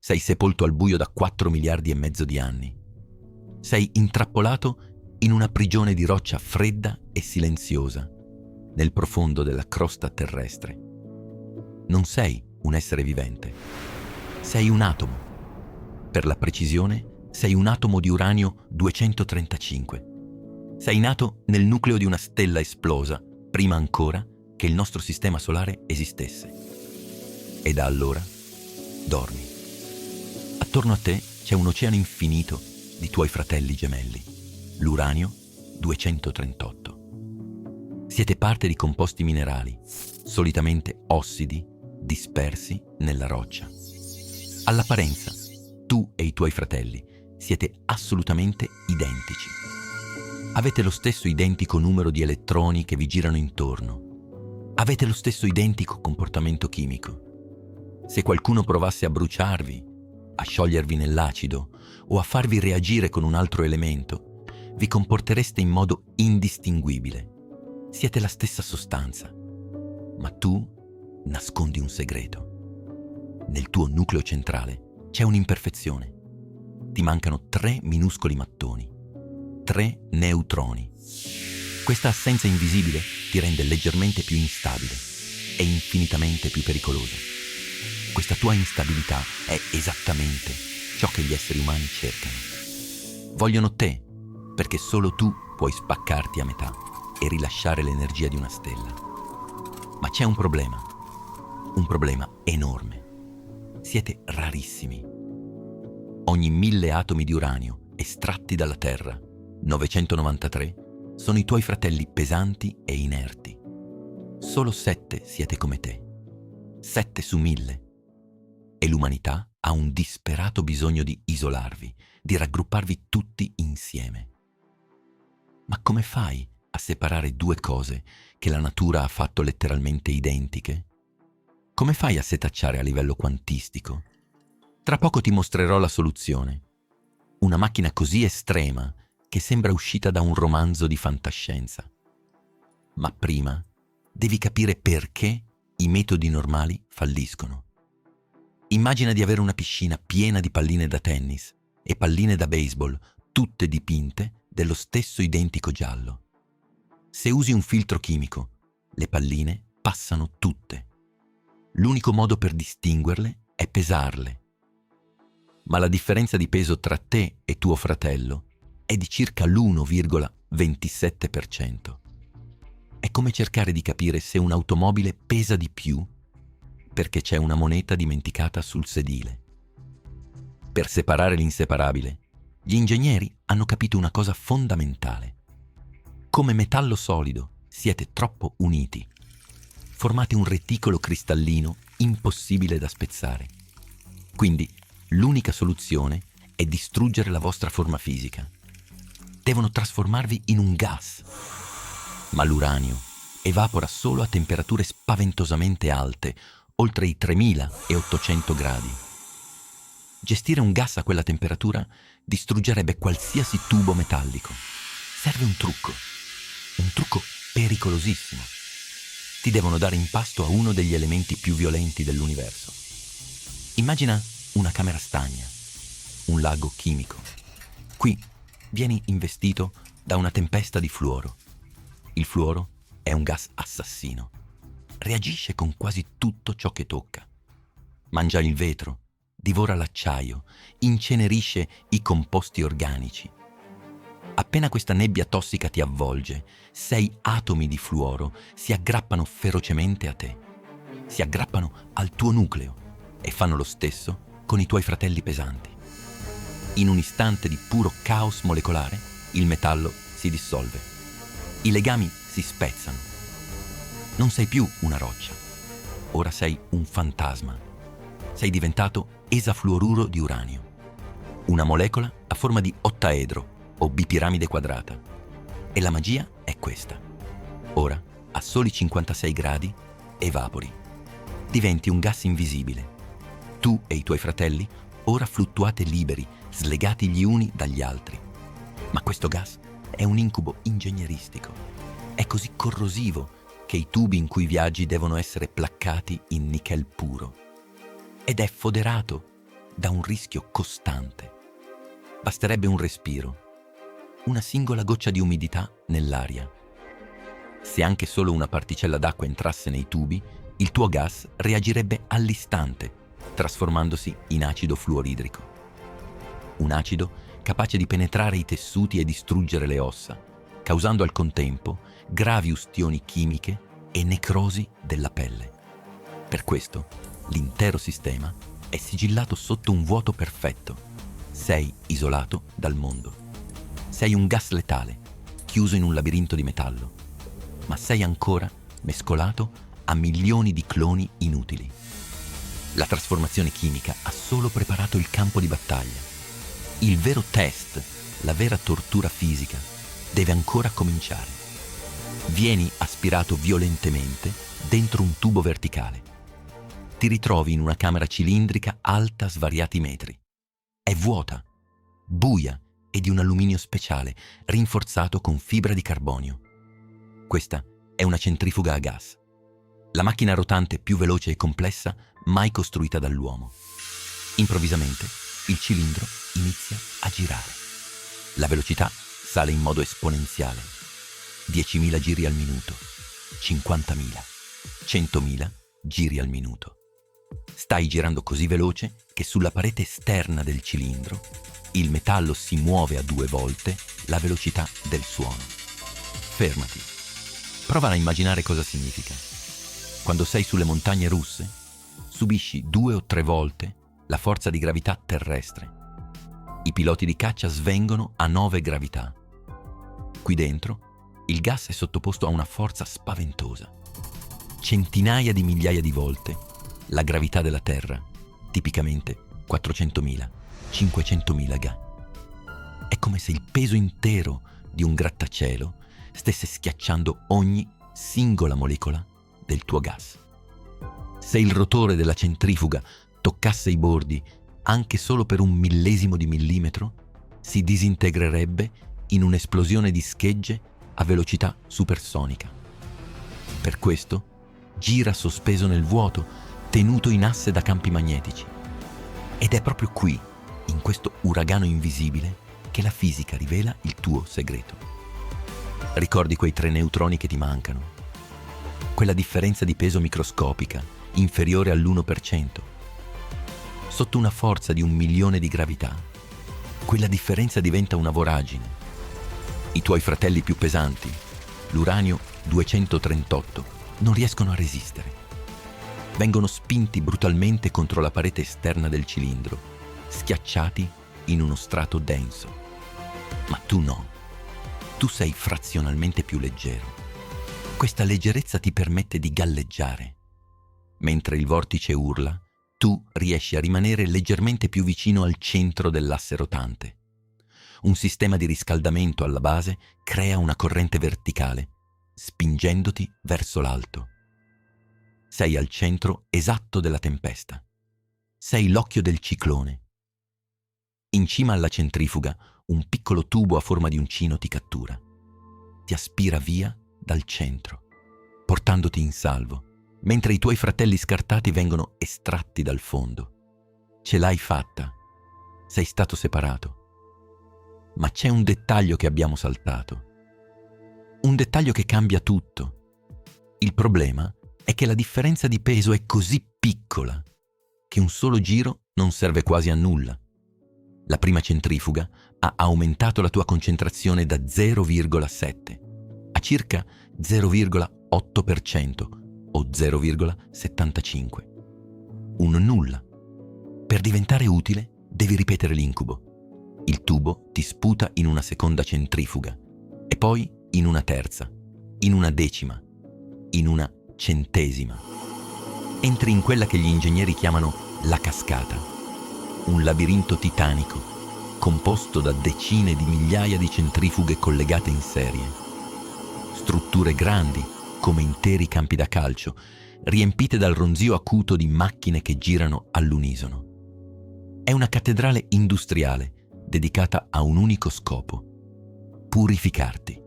Sei sepolto al buio da 4 miliardi e mezzo di anni. Sei intrappolato in una prigione di roccia fredda e silenziosa, nel profondo della crosta terrestre. Non sei un essere vivente. Sei un atomo. Per la precisione, sei un atomo di uranio 235. Sei nato nel nucleo di una stella esplosa, prima ancora che il nostro sistema solare esistesse. E da allora dormi. Attorno a te c'è un oceano infinito di tuoi fratelli gemelli, l'uranio 238. Siete parte di composti minerali, solitamente ossidi, dispersi nella roccia. All'apparenza, tu e i tuoi fratelli siete assolutamente identici. Avete lo stesso identico numero di elettroni che vi girano intorno. Avete lo stesso identico comportamento chimico. Se qualcuno provasse a bruciarvi, a sciogliervi nell'acido o a farvi reagire con un altro elemento, vi comportereste in modo indistinguibile. Siete la stessa sostanza, ma tu nascondi un segreto. Nel tuo nucleo centrale c'è un'imperfezione. Ti mancano 3 minuscoli mattoni, 3 neutroni. Questa assenza invisibile ti rende leggermente più instabile e infinitamente più pericoloso. Questa tua instabilità è esattamente ciò che gli esseri umani cercano. Vogliono te, perché solo tu puoi spaccarti a metà e rilasciare l'energia di una stella. Ma c'è un problema enorme. Siete rarissimi. Ogni 1000 atomi di uranio estratti dalla Terra, 993, sono i tuoi fratelli pesanti e inerti. Solo 7 siete come te. 7 su 1000. E l'umanità ha un disperato bisogno di isolarvi, di raggrupparvi tutti insieme. Ma come fai a separare due cose che la natura ha fatto letteralmente identiche? Come fai a setacciare a livello quantistico? Tra poco ti mostrerò la soluzione. Una macchina così estrema che sembra uscita da un romanzo di fantascienza. Ma prima devi capire perché i metodi normali falliscono. Immagina di avere una piscina piena di palline da tennis e palline da baseball, tutte dipinte dello stesso identico giallo. Se usi un filtro chimico, le palline passano tutte. L'unico modo per distinguerle è pesarle. Ma la differenza di peso tra te e tuo fratello è di circa l'1,27%. È come cercare di capire se un'automobile pesa di più perché c'è una moneta dimenticata sul sedile. Per separare l'inseparabile, gli ingegneri hanno capito una cosa fondamentale. Come metallo solido siete troppo uniti. Formate un reticolo cristallino impossibile da spezzare. Quindi l'unica soluzione è distruggere la vostra forma fisica. Devono trasformarvi in un gas. Ma l'uranio evapora solo a temperature spaventosamente alte, oltre i 3800 gradi. Gestire un gas a quella temperatura distruggerebbe qualsiasi tubo metallico. Serve un trucco pericolosissimo. Ti devono dare in pasto a uno degli elementi più violenti dell'universo. Immagina una camera stagna, un lago chimico. Qui vieni investito da una tempesta di fluoro. Il fluoro è un gas assassino. Reagisce con quasi tutto ciò che tocca. Mangia il vetro, divora l'acciaio, incenerisce i composti organici. Appena questa nebbia tossica ti avvolge, 6 atomi di fluoro si aggrappano ferocemente a te. Si aggrappano al tuo nucleo e fanno lo stesso con i tuoi fratelli pesanti. In un istante di puro caos molecolare, il metallo si dissolve. I legami si spezzano. Non sei più una roccia. Ora sei un fantasma. Sei diventato esafluoruro di uranio. Una molecola a forma di ottaedro o bipiramide quadrata. E la magia è questa. Ora, a soli 56 gradi, evapori. Diventi un gas invisibile. Tu e i tuoi fratelli ora fluttuate liberi, slegati gli uni dagli altri. Ma questo gas è un incubo ingegneristico. È così corrosivo che i tubi in cui viaggi devono essere placcati in nichel puro. Ed è foderato. da un rischio costante. Basterebbe un respiro, una singola goccia di umidità nell'aria. Se anche solo una particella d'acqua entrasse nei tubi, il tuo gas reagirebbe all'istante, trasformandosi in acido fluoridrico. Un acido capace di penetrare i tessuti e distruggere le ossa, causando al contempo gravi ustioni chimiche e necrosi della pelle. Per questo, l'intero sistema è sigillato sotto un vuoto perfetto. Sei isolato dal mondo. Sei un gas letale, chiuso in un labirinto di metallo, ma sei ancora mescolato a milioni di cloni inutili. La trasformazione chimica ha solo preparato il campo di battaglia. Il vero test, la vera tortura fisica, deve ancora cominciare. Vieni aspirato violentemente dentro un tubo verticale. Ti ritrovi in una camera cilindrica alta svariati metri. È vuota, buia e di un alluminio speciale, rinforzato con fibra di carbonio. Questa è una centrifuga a gas, la macchina rotante più veloce e complessa mai costruita dall'uomo. Improvvisamente, il cilindro inizia a girare. La velocità sale in modo esponenziale. 10.000 giri al minuto, 50.000, 100.000 giri al minuto. Stai girando così veloce che sulla parete esterna del cilindro il metallo si muove a 2 volte la velocità del suono. Fermati. Prova a immaginare cosa significa. Quando sei sulle montagne russe, subisci 2 o 3 volte la forza di gravità terrestre. I piloti di caccia svengono a 9 gravità. Qui dentro, il gas è sottoposto a una forza spaventosa. Centinaia di migliaia di volte la gravità della Terra, tipicamente 400.000, 500.000 ga. È come se il peso intero di un grattacielo stesse schiacciando ogni singola molecola del tuo gas. Se il rotore della centrifuga toccasse i bordi anche solo per 1/1000 di millimetro, si disintegrerebbe in un'esplosione di schegge a velocità supersonica. Per questo gira sospeso nel vuoto, tenuto in asse da campi magnetici. Ed è proprio qui, in questo uragano invisibile, che la fisica rivela il tuo segreto. Ricordi quei 3 neutroni che ti mancano? Quella differenza di peso microscopica, inferiore all'1%. Sotto una forza di 1.000.000 di gravità, quella differenza diventa una voragine. I tuoi fratelli più pesanti, l'uranio 238, non riescono a resistere. Vengono spinti brutalmente contro la parete esterna del cilindro, schiacciati in uno strato denso. Ma tu no. Tu sei frazionalmente più leggero. Questa leggerezza ti permette di galleggiare. Mentre il vortice urla, tu riesci a rimanere leggermente più vicino al centro dell'asse rotante. Un sistema di riscaldamento alla base crea una corrente verticale, spingendoti verso l'alto. Sei al centro esatto della tempesta. Sei l'occhio del ciclone. In cima alla centrifuga, un piccolo tubo a forma di uncino ti cattura. Ti aspira via dal centro, portandoti in salvo, mentre i tuoi fratelli scartati vengono estratti dal fondo. Ce l'hai fatta. Sei stato separato. Ma c'è un dettaglio che abbiamo saltato. Un dettaglio che cambia tutto. Il problema è che la differenza di peso è così piccola che un solo giro non serve quasi a nulla. La prima centrifuga ha aumentato la tua concentrazione da 0,7 a circa 0,8% o 0,75. Un nulla. Per diventare utile devi ripetere l'incubo. Il tubo ti sputa in una seconda centrifuga e poi in una terza, in una decima, in una centesima. Entri in quella che gli ingegneri chiamano la cascata, un labirinto titanico composto da decine di migliaia di centrifughe collegate in serie. Strutture grandi, come interi campi da calcio, riempite dal ronzio acuto di macchine che girano all'unisono. È una cattedrale industriale dedicata a un unico scopo: purificarti.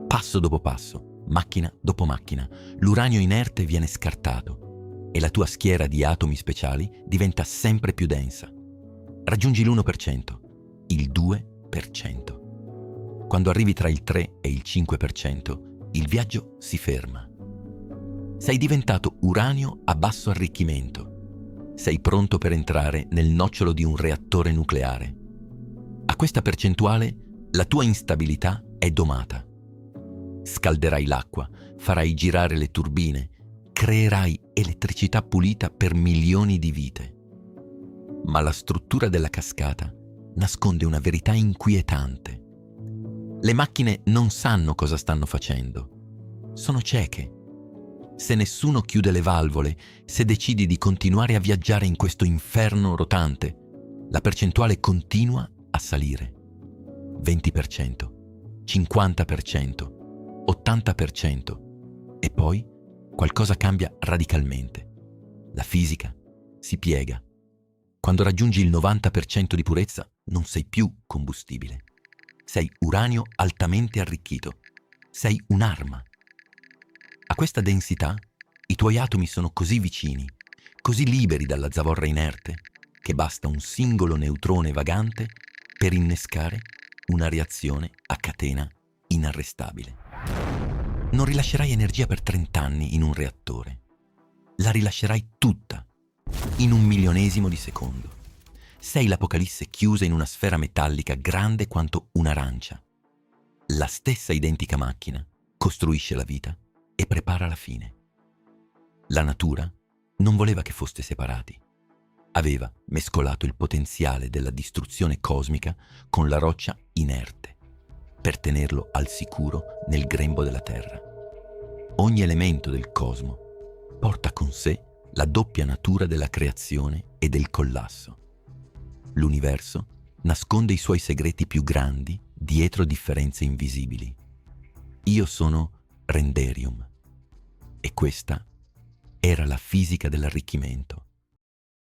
Passo dopo passo, macchina dopo macchina, l'uranio inerte viene scartato. e la tua schiera di atomi speciali diventa sempre più densa. Raggiungi l'1%, il 2%. Quando arrivi tra il 3 e il 5%, il viaggio si ferma. Sei diventato uranio a basso arricchimento. Sei pronto per entrare nel nocciolo di un reattore nucleare. A questa percentuale, la tua instabilità è domata. Scalderai l'acqua, farai girare le turbine, creerai elettricità pulita per milioni di vite. Ma la struttura della cascata nasconde una verità inquietante. Le macchine non sanno cosa stanno facendo. Sono cieche. Se nessuno chiude le valvole, se decidi di continuare a viaggiare in questo inferno rotante, la percentuale continua a salire. 20%, 50%, 80%. E poi qualcosa cambia radicalmente. La fisica si piega. Quando raggiungi il 90% di purezza, non sei più combustibile. Sei uranio altamente arricchito. Sei un'arma. A questa densità, i tuoi atomi sono così vicini, così liberi dalla zavorra inerte, che basta un singolo neutrone vagante per innescare una reazione a catena inarrestabile. Non rilascerai energia per 30 anni in un reattore. La rilascerai tutta, in un milionesimo di secondo. Sei l'Apocalisse chiusa in una sfera metallica grande quanto un'arancia. La stessa identica macchina costruisce la vita e prepara la fine. La natura non voleva che foste separati. Aveva mescolato il potenziale della distruzione cosmica con la roccia inerte, per tenerlo al sicuro nel grembo della Terra. Ogni elemento del cosmo porta con sé la doppia natura della creazione e del collasso. L'universo nasconde i suoi segreti più grandi dietro differenze invisibili. Io sono Renderium e questa era la fisica dell'arricchimento.